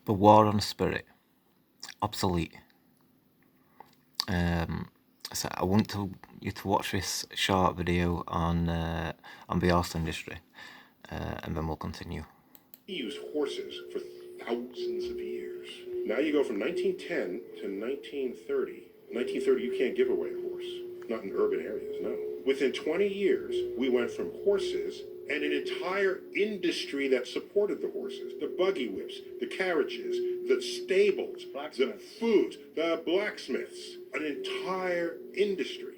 The War on Spirit Obsolete. So I want you to watch this short video on the horse industry, and then we'll continue. We used horses for thousands of years. Now you go from 1910 to 1930. 1930, you can't give away a horse. Not in urban areas, no. Within 20 years, we went from horses and an entire industry that supported the horses. The buggy whips, the carriages, the stables, the foods, the blacksmiths. An entire industry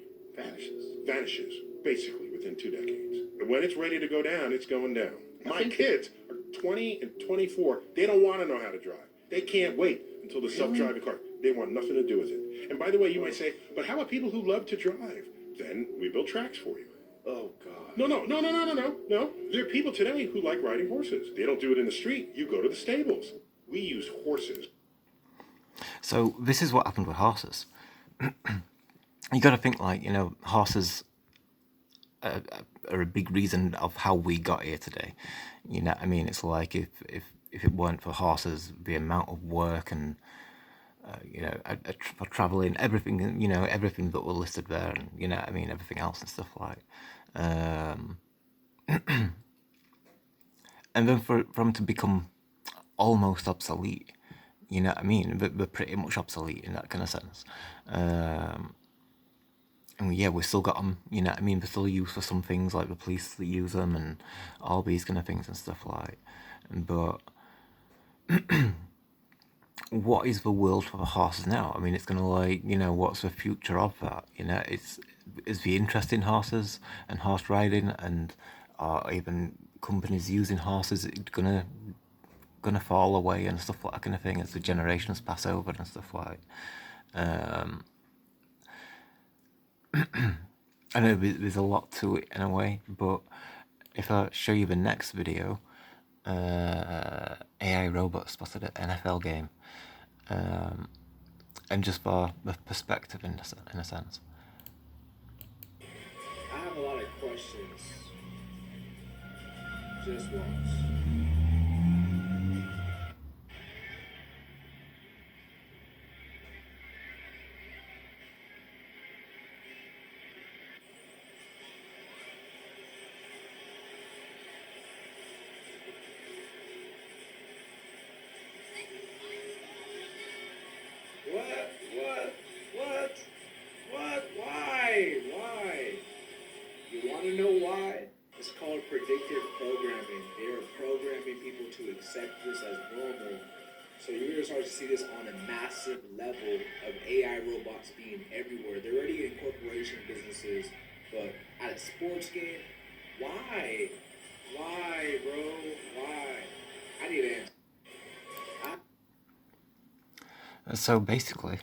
vanishes, basically, within 2 decades. And when it's ready to go down, it's going down. My kids are 20 and 24. They don't want to know how to drive. They can't wait until the self-driving car. They want nothing to do with it. And by the way, you might say, but how about people who love to drive? Then we build tracks for you. Oh, God. No. There are people today who like riding horses. They don't do it in the street. You go to the stables. We use horses. So this is what happened with horses. You got to think, like, horses are a big reason of how we got here today. You know what I mean? It's like if it weren't for horses, the amount of work and for traveling, everything, everything that were listed there, and what I mean, everything else and stuff like. And then for them to become almost obsolete, you know what I mean? They're pretty much obsolete in that kind of sense. And yeah, we still got them, you know what I mean? They're still used for some things, like the police that use them and all these kind of things and stuff like. But what is the world for the horses now? I mean, it's going to, like, what's the future of that? Is the interest in horses and horse riding and even companies using horses gonna fall away and stuff like that kind of thing as the generations pass over and stuff like. I know there's a lot to it in a way, but if I show you the next video, AI robot spotted at NFL game, and just for the perspective in a sense. I have a lot of questions. Just once. Why? You want to know why? It's called predictive programming. They are programming people to accept this as normal. So you're going to start to see this on a massive level of AI robots being everywhere. They're already in corporation businesses, but at a sports game, why? Why, bro? Why? I need an answer. So basically,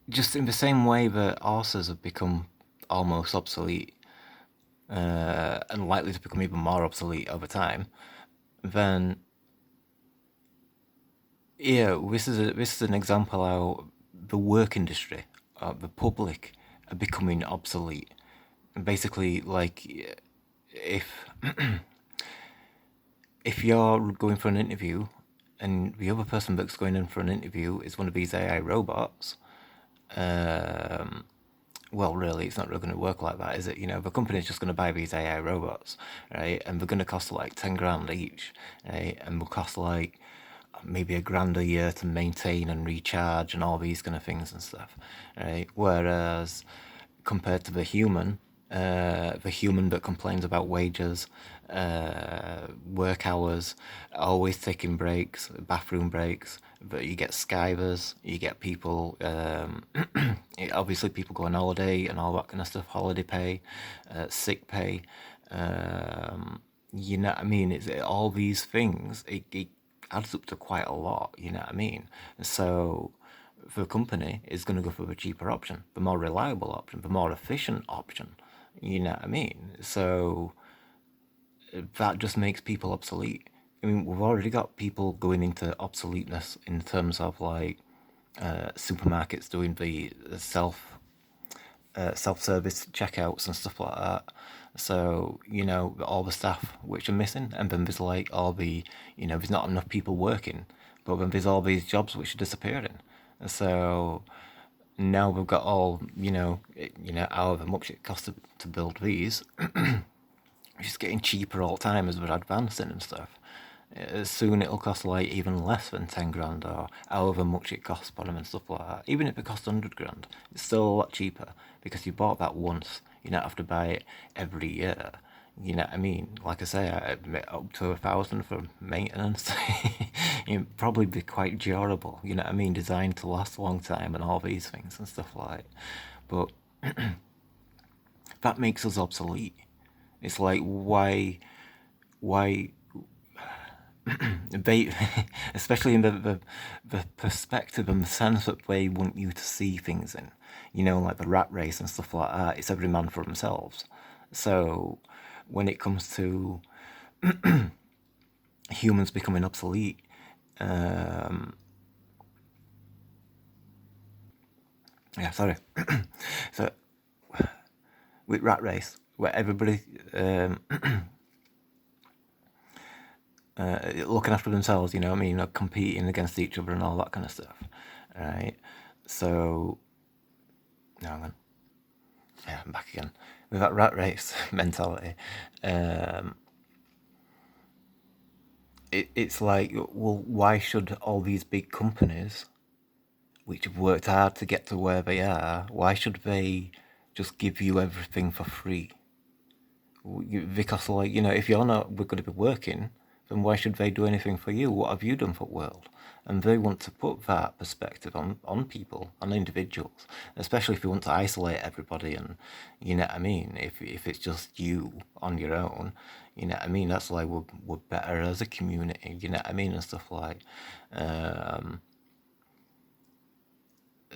just in the same way that horses have become almost obsolete, and likely to become even more obsolete over time, then yeah, this is an example how the work industry, the public, are becoming obsolete. And basically, like, if you're going for an interview and the other person that's going in for an interview is one of these AI robots, well, really, it's not really going to work like that, is it? The company's just going to buy these AI robots, right? And they're going to cost like 10 grand each, right? And will cost like maybe $1,000 a year to maintain and recharge and all these kind of things and stuff, right? Whereas compared to the human that complains about wages, work hours, always taking breaks, bathroom breaks, but you get skivers, you get people, obviously people go on holiday and all that kind of stuff, holiday pay, sick pay, you know what I mean? It's all these things, it adds up to quite a lot, you know what I mean? So the company is going to go for the cheaper option, the more reliable option, the more efficient option, you know what I mean? So that just makes people obsolete. I mean, we've already got people going into obsoleteness in terms of, like, supermarkets doing the self self-service checkouts and stuff like that. So, all the staff which are missing, and then there's like all the, there's not enough people working, but then there's all these jobs which are disappearing. And so now we've got all, however much it costs to build these, it's just getting cheaper all the time as we're advancing and stuff. Soon it'll cost like even less than 10 grand or however much it costs for them and stuff like that. Even if it costs 100 grand, it's still a lot cheaper because you bought that once. You don't have to buy it every year. You know what I mean? Like I say, I admit up to 1,000 for maintenance. It'd probably be quite durable. You know what I mean? Designed to last a long time and all these things and stuff like. But that makes us obsolete. It's like why they, especially in the perspective and the sense that they want you to see things in, like the rat race and stuff like that. It's every man for themselves. So when it comes to humans becoming obsolete, so with rat race, where everybody looking after themselves, you know what I mean, competing against each other and all that kind of stuff, right? So, no, hang on. Yeah, I'm back again. With that rat race mentality, it's like, well, why should all these big companies, which have worked hard to get to where they are, why should they just give you everything for free? Because, like, if you're not going to be working, then why should they do anything for you? What have you done for the world? And they want to put that perspective on people, on individuals, especially if you want to isolate everybody. And you know what I mean? If it's just you on your own, you know what I mean? That's like we're better as a community, you know what I mean? And stuff like.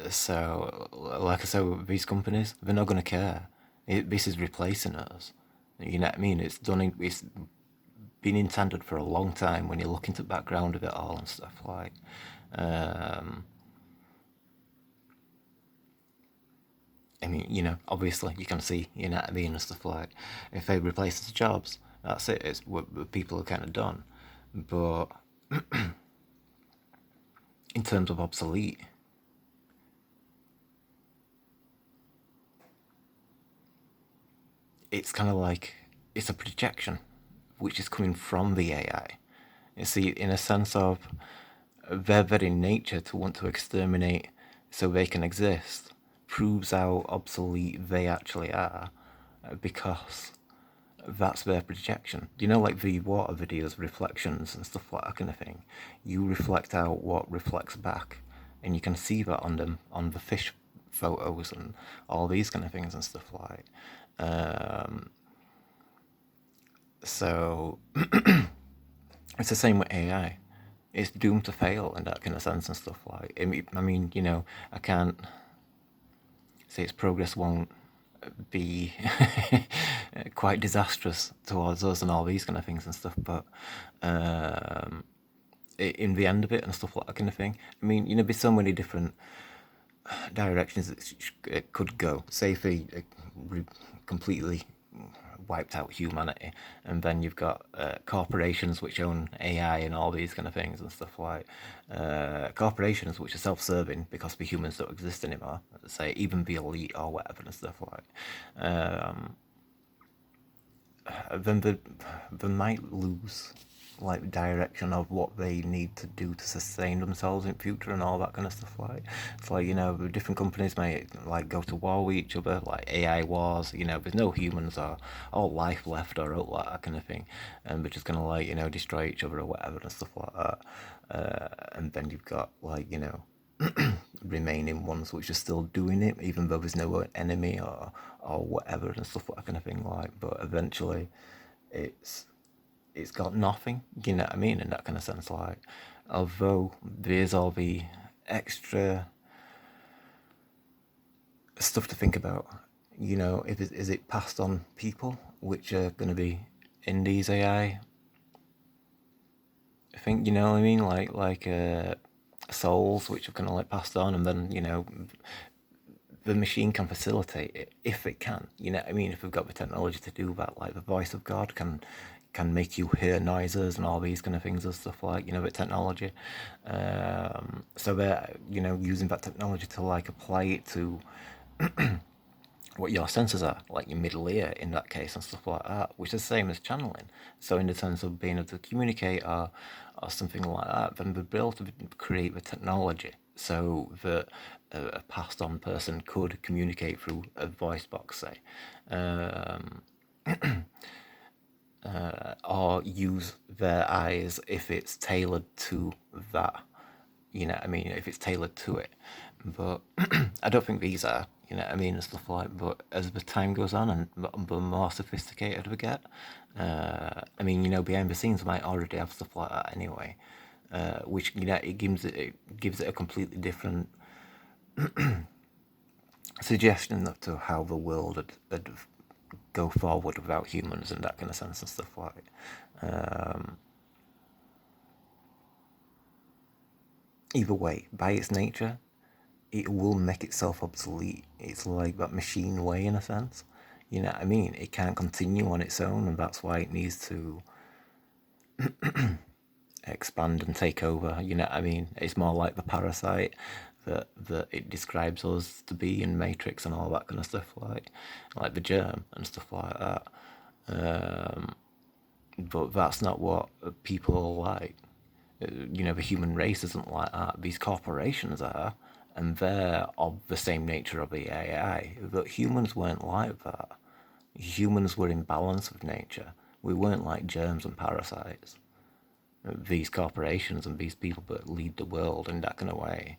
So, like I said, with these companies, they're not going to care. This is replacing us. You know what I mean? It's been intended for a long time when you look into the background of it all and stuff like. I mean, obviously you can see, you know what I mean, and stuff like. If they replace the jobs, that's it. It's what people are kind of done. But in terms of obsolete, it's kind of like it's a projection which is coming from the AI. You see, in a sense of their very nature to want to exterminate so they can exist proves how obsolete they actually are, because that's their projection. Like the water videos, reflections and stuff like that kind of thing. You reflect out what reflects back, and you can see that on them, on the fish photos and all these kind of things and stuff like. So it's the same with AI. It's doomed to fail in that kind of sense and stuff like. I mean, I can't say its progress won't be quite disastrous towards us and all these kind of things and stuff, but in the end of it and stuff like that kind of thing. I mean, there's so many different directions it could go. Say if they completely wiped out humanity, and then you've got corporations which own AI and all these kind of things and stuff like. Corporations which are self-serving because the humans don't exist anymore. Say even the elite or whatever and stuff like. Then they might lose like direction of what they need to do to sustain themselves in future and all that kind of stuff like. It's like, different companies may like go to war with each other, like AI wars, there's no humans or life left or all that kind of thing, and they're just gonna like, destroy each other or whatever and stuff like that. And then you've got like, remaining ones which are still doing it even though there's no enemy or whatever and stuff like that kind of thing like. But eventually it's got nothing, you know what I mean, in that kind of sense like. Although there's all the extra stuff to think about, is it passed on people which are going to be in these AI, I think, you know what I mean, like souls which are kind of like passed on, and then the machine can facilitate it if it can. You know what I mean? If we've got the technology to do that, like the voice of God can make you hear noises and all these kind of things and stuff like, you know, with technology. So they're, you know, using that technology to like apply it to what your senses are, like your middle ear in that case and stuff like that, which is the same as channeling. So in the terms of being able to communicate or something like that, then we'll be able to create the technology so that a passed on person could communicate through a voice box, say, or use their eyes if it's tailored to that. You know what I mean? If it's tailored to it. But I don't think these are, you know what I mean, and stuff like. But as the time goes on and the more sophisticated we get, I mean, you know, behind the scenes we might already have stuff like that anyway, which, you know, it gives it a completely different suggestion to how the world would go forward without humans and that kind of sense and stuff like. Either way, by its nature, it will make itself obsolete. It's like that machine way in a sense. You know what I mean? It can't continue on its own, and that's why it needs to expand and take over. You know what I mean? It's more like the parasite that it describes us to be in Matrix and all that kind of stuff, like the germ and stuff like that. But that's not what people are like. You know, the human race isn't like that. These corporations are, and they're of the same nature of the AI. But humans weren't like that. Humans were in balance with nature. We weren't like germs and parasites. These corporations and these people that lead the world in that kind of way,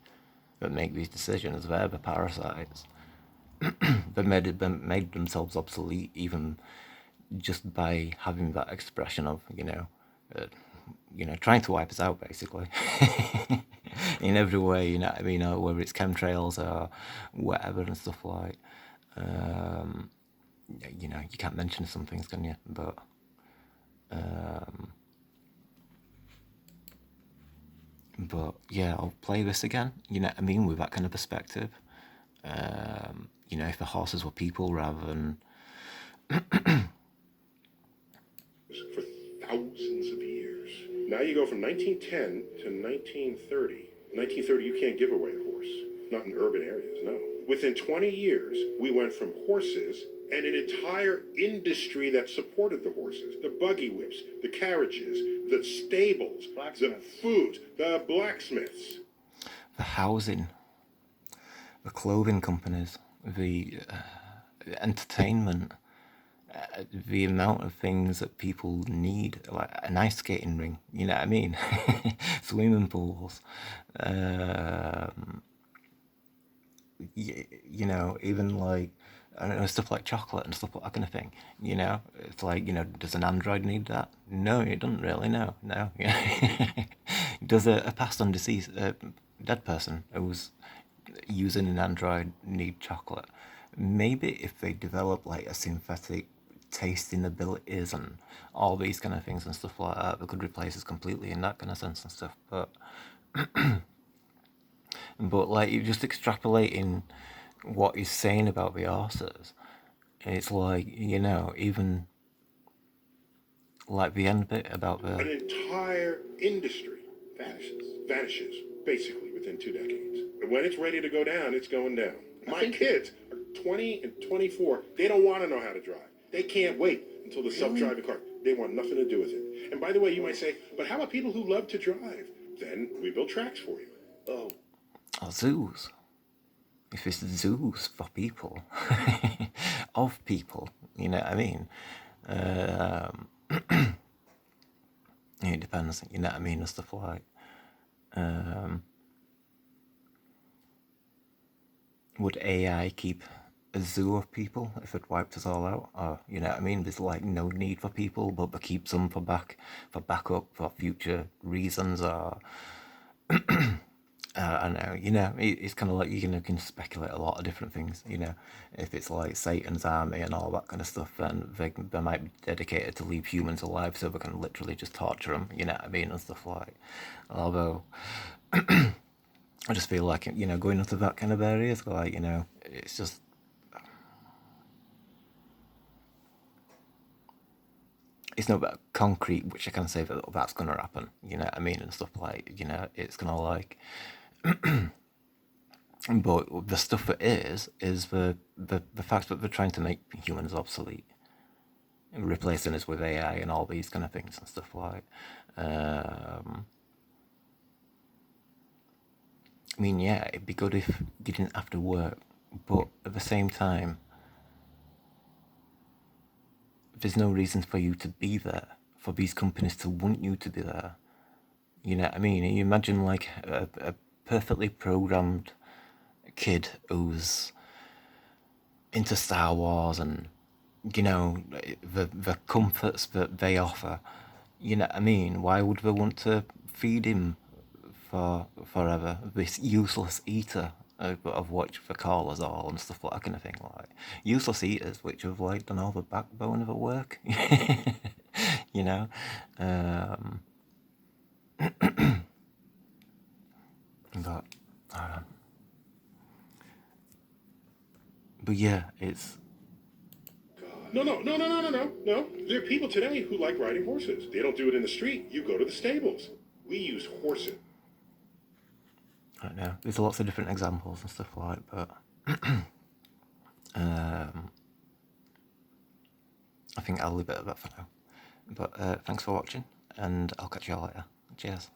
that make these decisions, they're the parasites. They made themselves obsolete even just by having that expression of, trying to wipe us out, basically. In every way, you know what I mean? Whether it's chemtrails or whatever and stuff like. You can't mention some things, can you? But yeah, I'll play this again. You know what I mean? With that kind of perspective. If the horses were people rather than for thousands of years. Now you go from 1910 to 1930. 1930, you can't give away a horse. Not in urban areas, no. Within 20 years, we went from horses and an entire industry that supported the horses. The buggy whips, the carriages, the stables, the food, the blacksmiths. the housing, the clothing companies, the entertainment, the amount of things that people need, like an ice skating ring, you know what I mean? Swimming pools, even like, I don't know, stuff like chocolate and stuff like that kind of thing. It's like, does an android need that? No, it doesn't really. No. Does a passed on deceased dead person who's using an android need chocolate? Maybe if they develop like a synthetic tasting abilities and all these kind of things and stuff like that, they could replace us completely in that kind of sense and stuff. But like, you're just extrapolating what he's saying about the horses. It's like, even like the end bit about An entire industry vanishes, basically within 2 decades. And when it's ready to go down, it's going down. My kids are 20 and 24. They don't want to know how to drive. They can't wait until the self-driving car. They want nothing to do with it. And by the way, you might say, but how about people who love to drive? Then we build tracks for you. or zoos. If it's zoos for people, of people, you know what I mean? It depends, you know what I mean, and stuff like. Would AI keep a zoo of people if it wiped us all out? Or, you know what I mean? There's like no need for people, but they keep some for backup, for future reasons, or I don't know, it's kind of like you can speculate a lot of different things, if it's like Satan's army and all that kind of stuff, then they might be dedicated to leave humans alive so they can literally just torture them, you know what I mean, and stuff like. Although I just feel like, going into that kind of areas, like, it's just, it's not about concrete, which I can say that that's going to happen, you know what I mean, and stuff like, you know, it's going to like, but the stuff that is the fact that they're trying to make humans obsolete, replacing us with AI and all these kind of things and stuff like. I mean, yeah, it'd be good if you didn't have to work, but at the same time, there's no reason for you to be there, for these companies to want you to be there. You know what I mean? You imagine like a perfectly programmed kid who's into Star Wars and, you know, the comforts that they offer. You know what I mean? Why would they want to feed him for forever? This useless eater of what they call us all and stuff like that kind of thing. Like useless eaters, which have like done all the backbone of the work. You know, but but yeah, it's No, no, no, no, no, no, no, no. There are people today who like riding horses. They don't do it in the street. You go to the stables. We use horses. I don't know. There's lots of different examples and stuff like, but I think I'll leave it at that for now. But thanks for watching, and I'll catch you all later. Cheers.